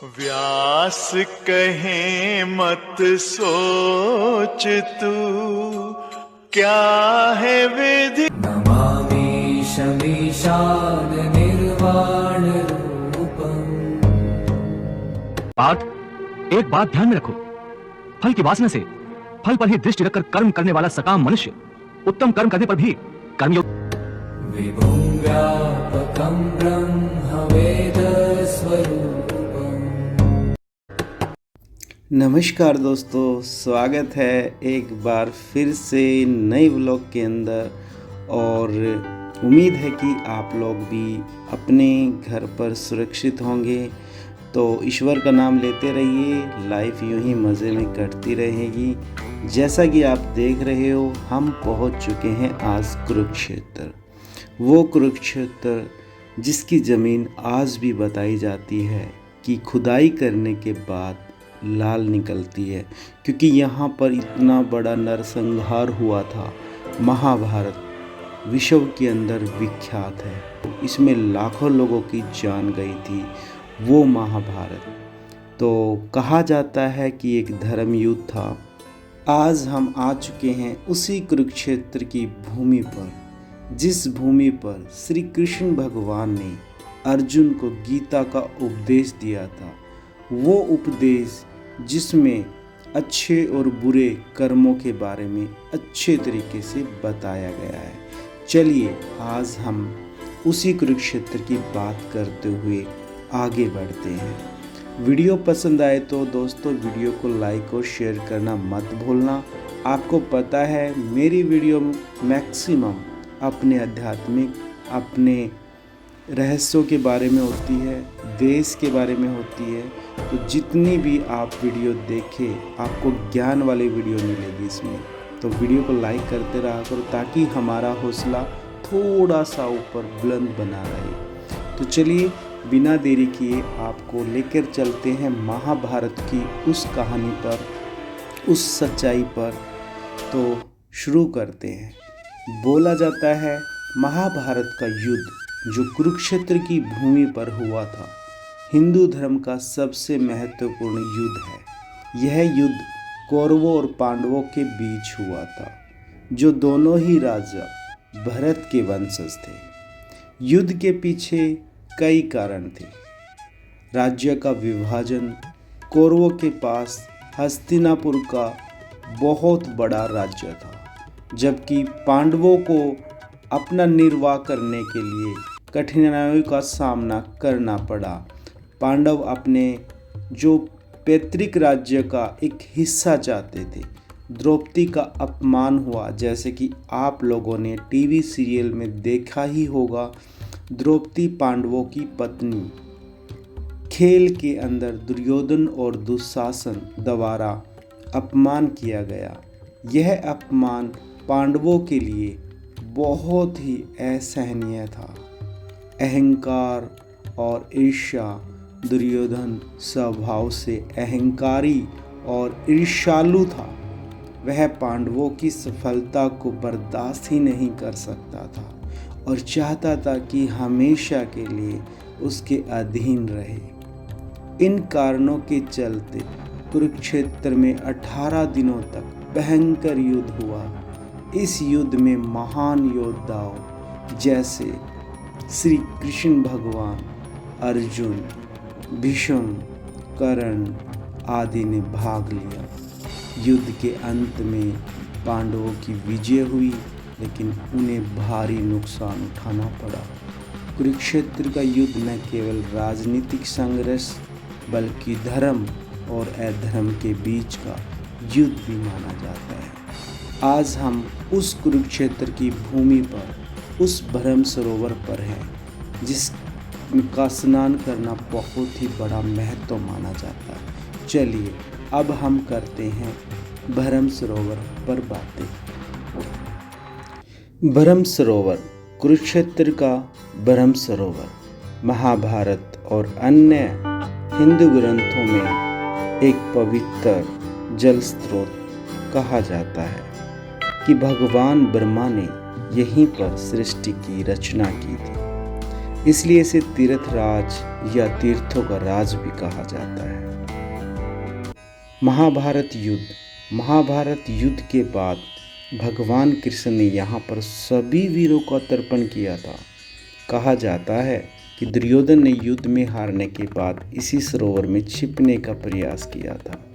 व्यास कहे मत सोच तू, क्या है विधि। नमामि शमीशान निर्वाण रूपम्। एक बात ध्यान में रखो, फल की वासना से फल पर ही दृष्टि रखकर कर्म करने वाला सकाम मनुष्य उत्तम कर्म करने पर भी कर्मयोग। विभुं व्यापकं ब्रह्म वेद स्वरूपम्। नमस्कार दोस्तों, स्वागत है एक बार फिर से नए व्लॉग के अंदर। और उम्मीद है कि आप लोग भी अपने घर पर सुरक्षित होंगे। तो ईश्वर का नाम लेते रहिए, लाइफ यूं ही मज़े में कटती रहेगी। जैसा कि आप देख रहे हो, हम पहुंच चुके हैं आज कुरुक्षेत्र। वो कुरुक्षेत्र जिसकी ज़मीन आज भी बताई जाती है कि खुदाई करने के बाद लाल निकलती है, क्योंकि यहाँ पर इतना बड़ा नरसंहार हुआ था। महाभारत विश्व के अंदर विख्यात है, इसमें लाखों लोगों की जान गई थी। वो महाभारत तो कहा जाता है कि एक धर्म युद्ध था। आज हम आ चुके हैं उसी कुरुक्षेत्र की भूमि पर, जिस भूमि पर श्री कृष्ण भगवान ने अर्जुन को गीता का उपदेश दिया था। वो उपदेश जिसमें अच्छे और बुरे कर्मों के बारे में अच्छे तरीके से बताया गया है। चलिए आज हम उसी कुरुक्षेत्र की बात करते हुए आगे बढ़ते हैं। वीडियो पसंद आए तो दोस्तों वीडियो को लाइक और शेयर करना मत भूलना। आपको पता है मेरी वीडियो मैक्सिमम अपने आध्यात्मिक, अपने रहस्यों के बारे में होती है, देश के बारे में होती है। तो जितनी भी आप वीडियो देखें, आपको ज्ञान वाली वीडियो मिलेगी इसमें। तो वीडियो को लाइक करते रहा करो ताकि हमारा हौसला थोड़ा सा ऊपर बुलंद बना रहे। तो चलिए बिना देरी किए आपको लेकर चलते हैं महाभारत की उस कहानी पर, उस सच्चाई पर। तो शुरू करते हैं। बोला जाता है महाभारत का युद्ध जो कुरुक्षेत्र की भूमि पर हुआ था, हिंदू धर्म का सबसे महत्वपूर्ण युद्ध है। यह युद्ध कौरवों और पांडवों के बीच हुआ था, जो दोनों ही राजा भरत के वंशज थे। युद्ध के पीछे कई कारण थे। राज्य का विभाजन, कौरवों के पास हस्तिनापुर का बहुत बड़ा राज्य था, जबकि पांडवों को अपना निर्वाह करने के लिए कठिनाइयों का सामना करना पड़ा। पांडव अपने जो पैतृक राज्य का एक हिस्सा चाहते थे। द्रौपदी का अपमान हुआ, जैसे कि आप लोगों ने टीवी सीरियल में देखा ही होगा। द्रौपदी पांडवों की पत्नी, खेल के अंदर दुर्योधन और दुशासन द्वारा अपमान किया गया। यह अपमान पांडवों के लिए बहुत ही असहनीय था। अहंकार और ईर्ष्या, दुर्योधन स्वभाव से अहंकारी और ईर्ष्यालु था। वह पांडवों की सफलता को बर्दाश्त ही नहीं कर सकता था और चाहता था कि हमेशा के लिए उसके अधीन रहे। इन कारणों के चलते कुरुक्षेत्र में 18 दिनों तक भयंकर युद्ध हुआ। इस युद्ध में महान योद्धाओं जैसे श्री कृष्ण भगवान, अर्जुन, भीष्म, कर्ण आदि ने भाग लिया। युद्ध के अंत में पांडवों की विजय हुई, लेकिन उन्हें भारी नुकसान उठाना पड़ा। कुरुक्षेत्र का युद्ध न केवल राजनीतिक संघर्ष बल्कि धर्म और अधर्म के बीच का युद्ध भी माना जाता है। आज हम उस कुरुक्षेत्र की भूमि पर, उस भरम सरोवर पर हैं, जिसका स्नान करना बहुत ही बड़ा महत्व माना जाता है। चलिए अब हम करते हैं भरम सरोवर पर बातें। भरम सरोवर, कुरुक्षेत्र का भरम सरोवर महाभारत और अन्य हिंदू ग्रंथों में एक पवित्र जल स्रोत कहा जाता है कि भगवान ब्रह्मा ने यहीं पर सृष्टि की रचना की थी। इसलिए इसे तीर्थराज या तीर्थों का राज भी कहा जाता है। महाभारत युद्ध के बाद भगवान कृष्ण ने यहाँ पर सभी वीरों का तर्पण किया था। कहा जाता है कि दुर्योधन ने युद्ध में हारने के बाद इसी सरोवर में छिपने का प्रयास किया था।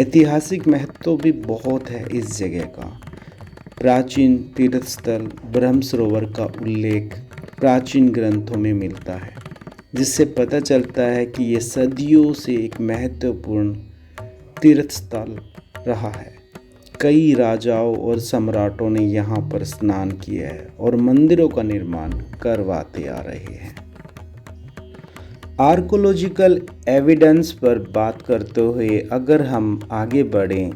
ऐतिहासिक महत्व भी बहुत है इस जगह का। प्राचीन तीर्थस्थल ब्रह्म सरोवर का उल्लेख प्राचीन ग्रंथों में मिलता है, जिससे पता चलता है कि ये सदियों से एक महत्वपूर्ण तीर्थस्थल रहा है। कई राजाओं और सम्राटों ने यहाँ पर स्नान किया है और मंदिरों का निर्माण करवाते आ रहे हैं। आर्कोलॉजिकल एविडेंस पर बात करते हुए अगर हम आगे बढ़ें,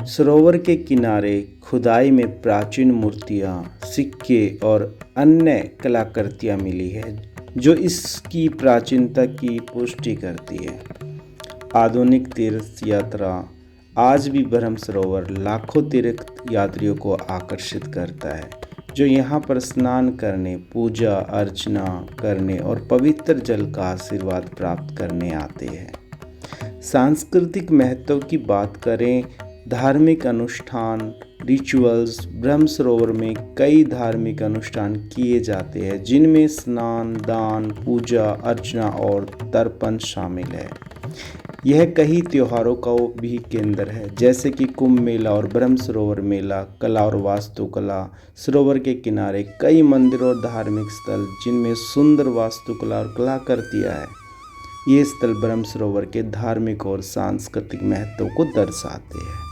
सरोवर के किनारे खुदाई में प्राचीन मूर्तियाँ, सिक्के और अन्य कलाकृतियाँ मिली है, जो इसकी प्राचीनता की पुष्टि करती है। आधुनिक तीर्थ यात्रा आज भी ब्रह्म सरोवर लाखों तीर्थ यात्रियों को आकर्षित करता है, जो यहाँ पर स्नान करने, पूजा अर्चना करने और पवित्र जल का आशीर्वाद प्राप्त करने आते हैं। सांस्कृतिक महत्व की बात करें, धार्मिक अनुष्ठान रिचुअल्स, ब्रह्म सरोवर में कई धार्मिक अनुष्ठान किए जाते हैं, जिनमें स्नान, दान, पूजा अर्चना और तर्पण शामिल है। यह कई त्योहारों का भी केंद्र है, जैसे कि कुंभ मेला और ब्रह्म सरोवर मेला। कला और वास्तुकला, सरोवर के किनारे कई मंदिर और धार्मिक स्थल जिनमें सुंदर वास्तुकला और कलाकृतियाँ है। ये स्थल ब्रह्म सरोवर के धार्मिक और सांस्कृतिक महत्व को दर्शाते हैं।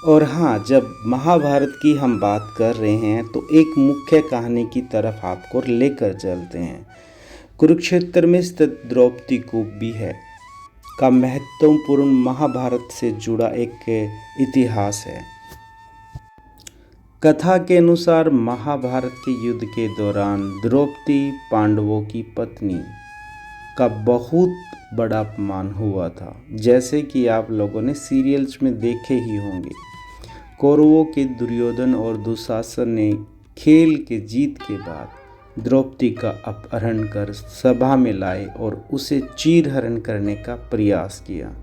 और हाँ, जब महाभारत की हम बात कर रहे हैं तो एक मुख्य कहानी की तरफ आपको लेकर चलते हैं। कुरुक्षेत्र में स्थित द्रौपदी कूप भी है का महत्वपूर्ण महाभारत से जुड़ा एक इतिहास है। कथा के अनुसार महाभारत के युद्ध के दौरान द्रौपदी पांडवों की पत्नी का बहुत बड़ा अपमान हुआ था, जैसे कि आप लोगों ने सीरियल्स में देखे ही होंगे। कौरवों के दुर्योधन और दुशासन ने खेल के जीत के बाद द्रौपदी का अपहरण कर सभा में लाए और उसे चीरहरण करने का प्रयास किया।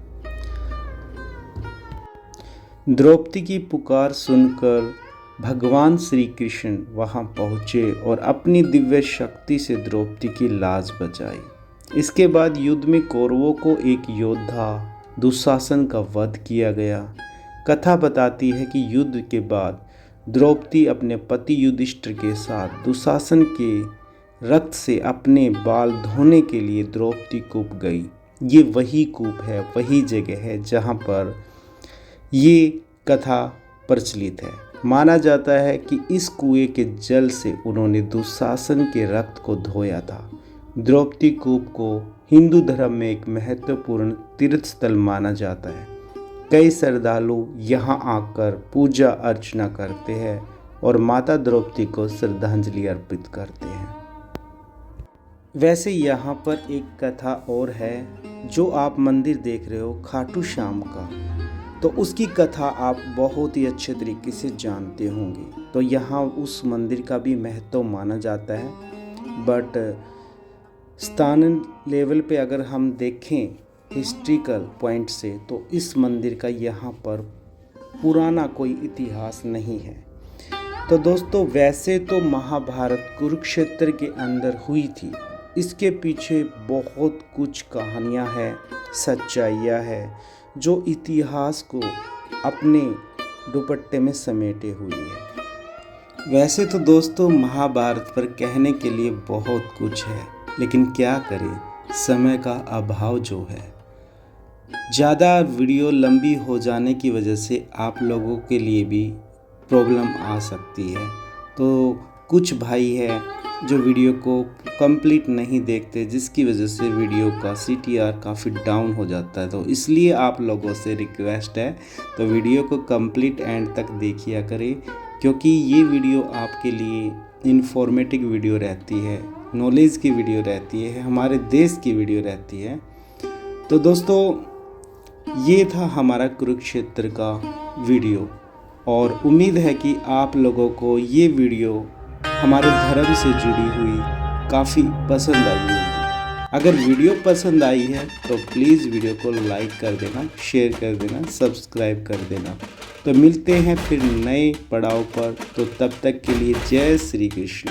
द्रौपदी की पुकार सुनकर भगवान श्री कृष्ण वहां पहुंचे और अपनी दिव्य शक्ति से द्रौपदी की लाज बचाई। इसके बाद युद्ध में कौरवों को एक योद्धा दुशासन का वध किया गया। कथा बताती है कि युद्ध के बाद द्रौपदी अपने पति युधिष्ठिर के साथ दुशासन के रक्त से अपने बाल धोने के लिए द्रौपदी कूप गई। ये वही कूप है, वही जगह है जहाँ पर ये कथा प्रचलित है। माना जाता है कि इस कुएं के जल से उन्होंने दुशासन के रक्त को धोया था। द्रौपदी कूप को हिंदू धर्म में एक महत्वपूर्ण तीर्थ स्थल माना जाता है। कई श्रद्धालु यहाँ आकर पूजा अर्चना करते हैं और माता द्रौपदी को श्रद्धांजलि अर्पित करते हैं। वैसे यहाँ पर एक कथा और है, जो आप मंदिर देख रहे हो खाटू श्याम का, तो उसकी कथा आप बहुत ही अच्छे तरीके से जानते होंगे। तो यहाँ उस मंदिर का भी महत्व माना जाता है, बट स्थानीय लेवल पे अगर हम देखें हिस्ट्रिकल पॉइंट से, तो इस मंदिर का यहाँ पर पुराना कोई इतिहास नहीं है। तो दोस्तों, वैसे तो महाभारत कुरुक्षेत्र के अंदर हुई थी, इसके पीछे बहुत कुछ कहानियाँ हैं, सच्चाइयाँ हैं, जो इतिहास को अपने दुपट्टे में समेटे हुई है। वैसे तो दोस्तों, महाभारत पर कहने के लिए बहुत कुछ है, लेकिन क्या करें, समय का अभाव जो है। ज़्यादा वीडियो लंबी हो जाने की वजह से आप लोगों के लिए भी प्रॉब्लम आ सकती है। तो कुछ भाई है जो वीडियो को कंप्लीट नहीं देखते, जिसकी वजह से वीडियो का CTR काफ़ी डाउन हो जाता है। तो इसलिए आप लोगों से रिक्वेस्ट है, तो वीडियो को कंप्लीट एंड तक देखिए करें, क्योंकि ये वीडियो आपके लिए इंफॉर्मेटिव वीडियो रहती है, नॉलेज की वीडियो रहती है, हमारे देश की वीडियो रहती है। तो दोस्तों, ये था हमारा कुरुक्षेत्र का वीडियो, और उम्मीद है कि आप लोगों को ये वीडियो हमारे धर्म से जुड़ी हुई काफ़ी पसंद आई होगी। अगर वीडियो पसंद आई है तो प्लीज़ वीडियो को लाइक कर देना, शेयर कर देना, सब्सक्राइब कर देना। तो मिलते हैं फिर नए पड़ाव पर, तो तब तक के लिए जय श्री कृष्ण।